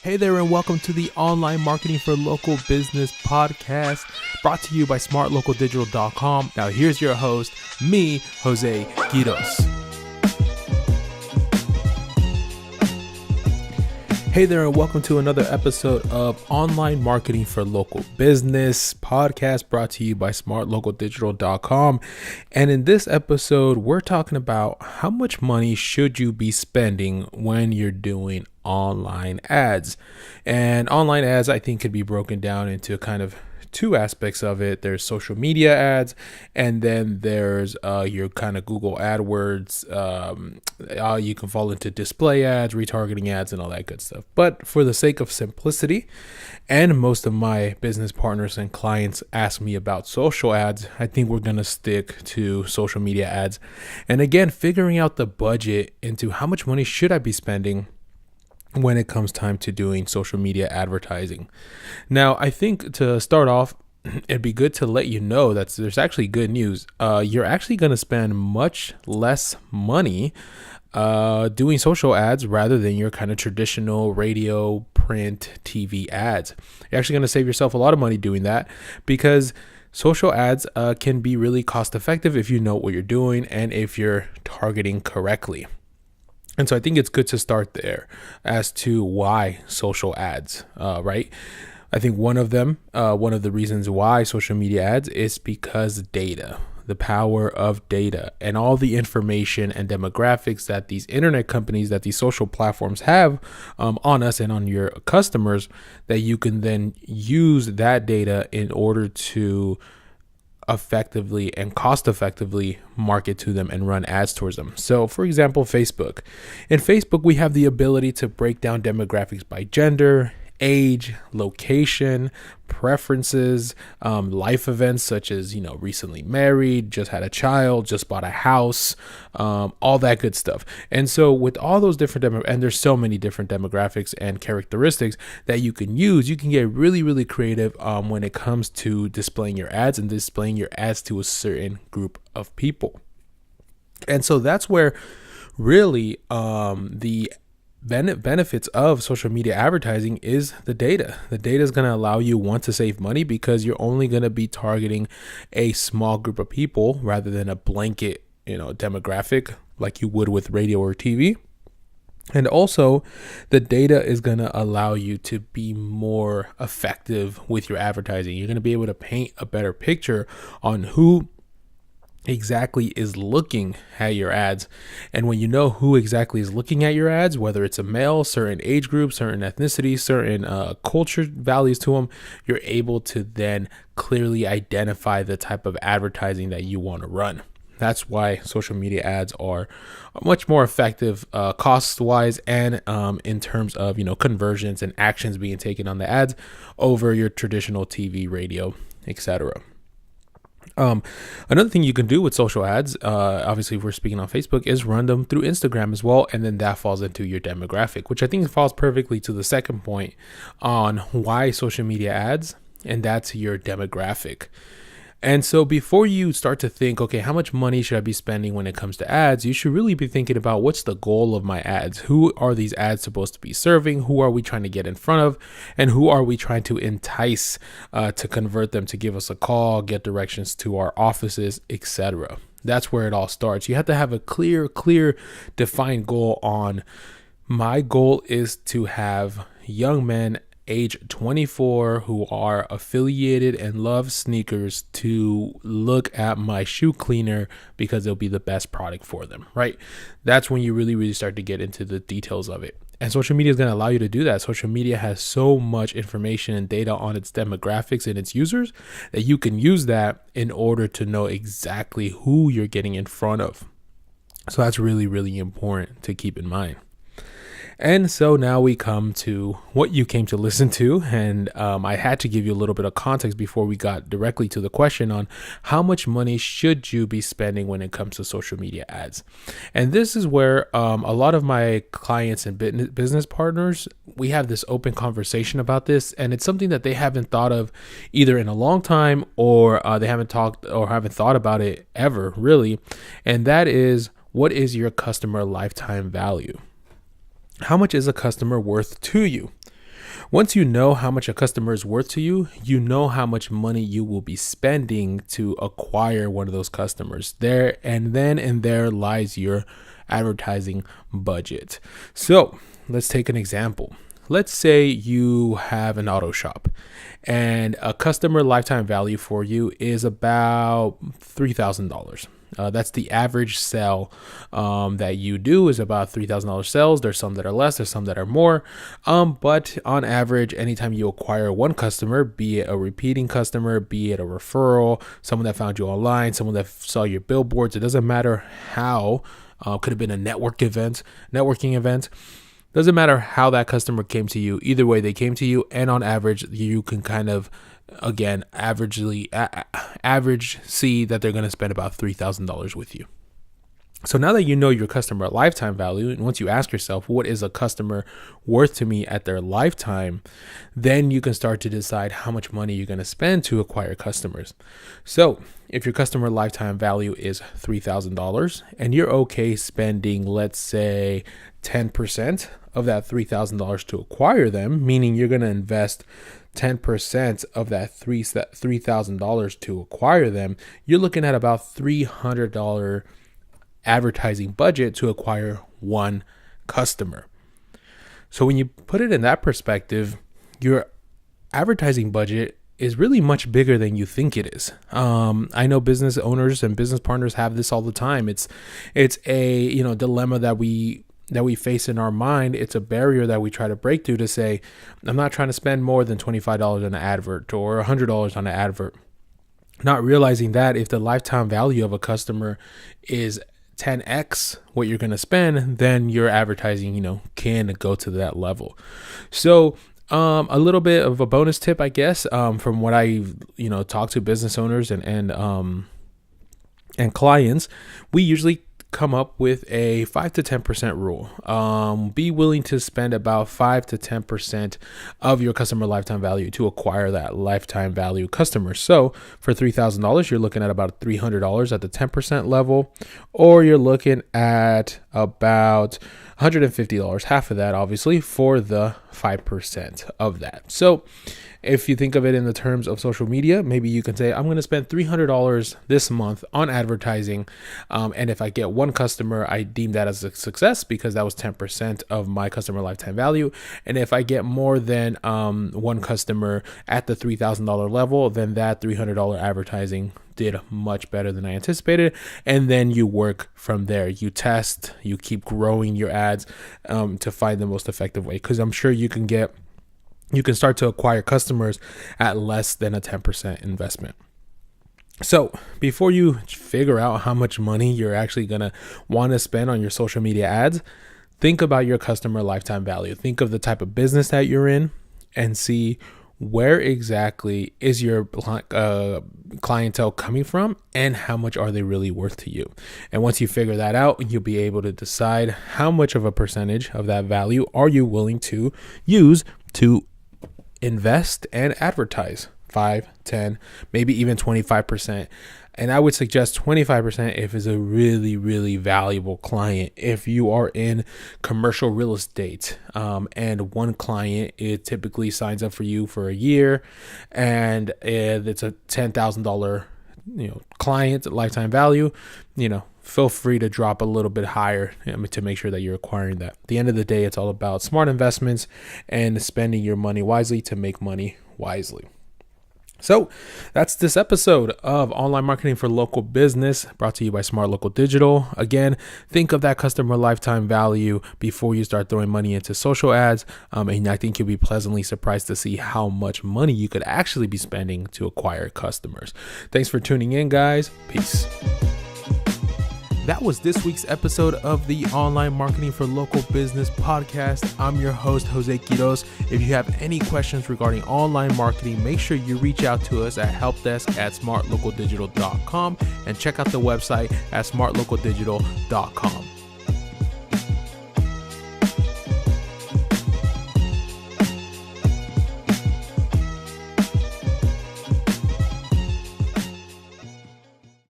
Hey there, and welcome to the Online Marketing for Local Business podcast, brought to you by smartlocaldigital.com. Now, here's your host, me, Jose Quiros. Hey there, and welcome to another episode of Online Marketing for Local Business podcast, brought to you by smartlocaldigital.com. And in this episode, we're talking about how much money should you be spending when you're doing online ads. And online ads, I think, could be broken down into kind of two aspects of it. There's social media ads, and then there's your kind of Google AdWords. You can fall into display ads, retargeting ads, and all that good stuff. But for the sake of simplicity, and most of my business partners and clients ask me about social ads, I think we're going to stick to social media ads. And again, figuring out the budget into how much money should I be spending when it comes time to doing social media advertising. Now, I think to start off, it'd be good to let you know that there's actually good news. You're actually going to spend much less money doing social ads rather than your kind of traditional radio, print, TV ads. You're actually going to save yourself a lot of money doing that because social ads can be really cost effective if you know what you're doing and if you're targeting correctly. And so I think it's good to start there as to why social ads, right? I think one of the reasons why social media ads is because data, the power of data and all the information and demographics that these internet companies, that these social platforms have on us and on your customers, that you can then use that data in order to effectively and cost effectively market to them and run ads towards them. So for example, Facebook. In Facebook, we have the ability to break down demographics by gender, age, location, preferences, life events such as, recently married, just had a child, just bought a house, all that good stuff. And so with all those different and there's so many different demographics and characteristics that you can use, you can get really, really creative when it comes to displaying your ads and displaying your ads to a certain group of people. And so that's where really the benefits of social media advertising is the data. The data is going to allow you, one, to save money because you're only going to be targeting a small group of people rather than a blanket, demographic like you would with radio or TV. And also, the data is going to allow you to be more effective with your advertising. You're going to be able to paint a better picture on who exactly is looking at your ads. And when you know who exactly is looking at your ads, whether it's a male, certain age group, certain ethnicity, certain culture values to them, you're able to then clearly identify the type of advertising that you want to run. That's why social media ads are much more effective cost-wise and in terms of conversions and actions being taken on the ads over your traditional TV, radio, etc. Another thing you can do with social ads, obviously if we're speaking on Facebook, is run them through Instagram as well. And then that falls into your demographic, which I think falls perfectly to the second point on why social media ads, and that's your demographic. And so before you start to think, okay, how much money should I be spending when it comes to ads? You should really be thinking about what's the goal of my ads? Who are these ads supposed to be serving? Who are we trying to get in front of? And who are we trying to entice to convert them to give us a call, get directions to our offices, etc. That's where it all starts. You have to have a clear, defined goal on my goal is to have young men age 24 who are affiliated and love sneakers to look at my shoe cleaner because it'll be the best product for them, right? That's when you really start to get into the details of it. And social media is going to allow you to do that. Social media has so much information and data on its demographics and its users that you can use that in order to know exactly who you're getting in front of. So that's really important to keep in mind. And so now we come to what you came to listen to. And I had to give you a little bit of context before we got directly to the question on how much money should you be spending when it comes to social media ads. And this is where a lot of my clients and business partners, we have this open conversation about this. And it's something that they haven't thought of either in a long time or they haven't talked or haven't thought about it ever, really. And that is, what is your customer lifetime value? How much is a customer worth to you? Once you know how much a customer is worth to you, you know how much money you will be spending to acquire one of those customers. There lies your advertising budget. So let's take an example. Let's say you have an auto shop and a customer lifetime value for you is about $3,000. That's the average sale that you do is about $3,000 sales. There's some that are less, there's some that are more. But on average, anytime you acquire one customer, be it a repeating customer, be it a referral, someone that found you online, someone that saw your billboards, it doesn't matter how, could have been a networking event. Doesn't matter how that customer came to you. Either way, they came to you, and on average, you can kind of, again, average see that they're going to spend about $3,000 with you. So now that you know your customer lifetime value, and once you ask yourself, what is a customer worth to me at their lifetime, then you can start to decide how much money you're going to spend to acquire customers. So if your customer lifetime value is $3,000 and you're okay spending, let's say, 10% of that $3,000 to acquire them, meaning you're going to invest 10% of that $3,000 to acquire them, you're looking at about $300 advertising budget to acquire one customer. So when you put it in that perspective, your advertising budget is really much bigger than you think it is. I know business owners and business partners have this all the time. It's a dilemma that we face in our mind. It's a barrier that we try to break through to say, I'm not trying to spend more than $25 on an advert or $100 on an advert. Not realizing that if the lifetime value of a customer is 10x what you're going to spend, then your advertising, can go to that level. So a little bit of a bonus tip, I guess, from what I've, talked to business owners and clients, we usually come up with a 5 to 10% rule. Be willing to spend about 5 to 10% of your customer lifetime value to acquire that lifetime value customer. So for $3,000, you're looking at about $300 at the 10% level, or you're looking at about $150, half of that, obviously, for the 5% of that. So if you think of it in the terms of social media, maybe you can say, I'm going to spend $300 this month on advertising. And if I get one customer, I deem that as a success because that was 10% of my customer lifetime value. And if I get more than one customer at the $3,000 level, then that $300 advertising did much better than I anticipated. And then you work from there. You test, you keep growing your ads to find the most effective way. Because I'm sure you can start to acquire customers at less than a 10% investment. So before you figure out how much money you're actually going to want to spend on your social media ads, think about your customer lifetime value. Think of the type of business that you're in and see where exactly is your clientele coming from and how much are they really worth to you. And once you figure that out, you'll be able to decide how much of a percentage of that value are you willing to use to invest and advertise. 5, 10, maybe even 25%. And I would suggest 25% if it's a really, really valuable client. If you are in commercial real estate and one client, it typically signs up for you for a year and it's a $10,000 client lifetime value, feel free to drop a little bit higher to make sure that you're acquiring that. At the end of the day, it's all about smart investments and spending your money wisely to make money wisely. So that's this episode of Online Marketing for Local Business, brought to you by Smart Local Digital. Again, think of that customer lifetime value before you start throwing money into social ads. And I think you'll be pleasantly surprised to see how much money you could actually be spending to acquire customers. Thanks for tuning in, guys. Peace. That was this week's episode of the Online Marketing for Local Business podcast. I'm your host, Jose Quiroz. If you have any questions regarding online marketing, make sure you reach out to us at helpdesk@smartlocaldigital.com and check out the website at smartlocaldigital.com.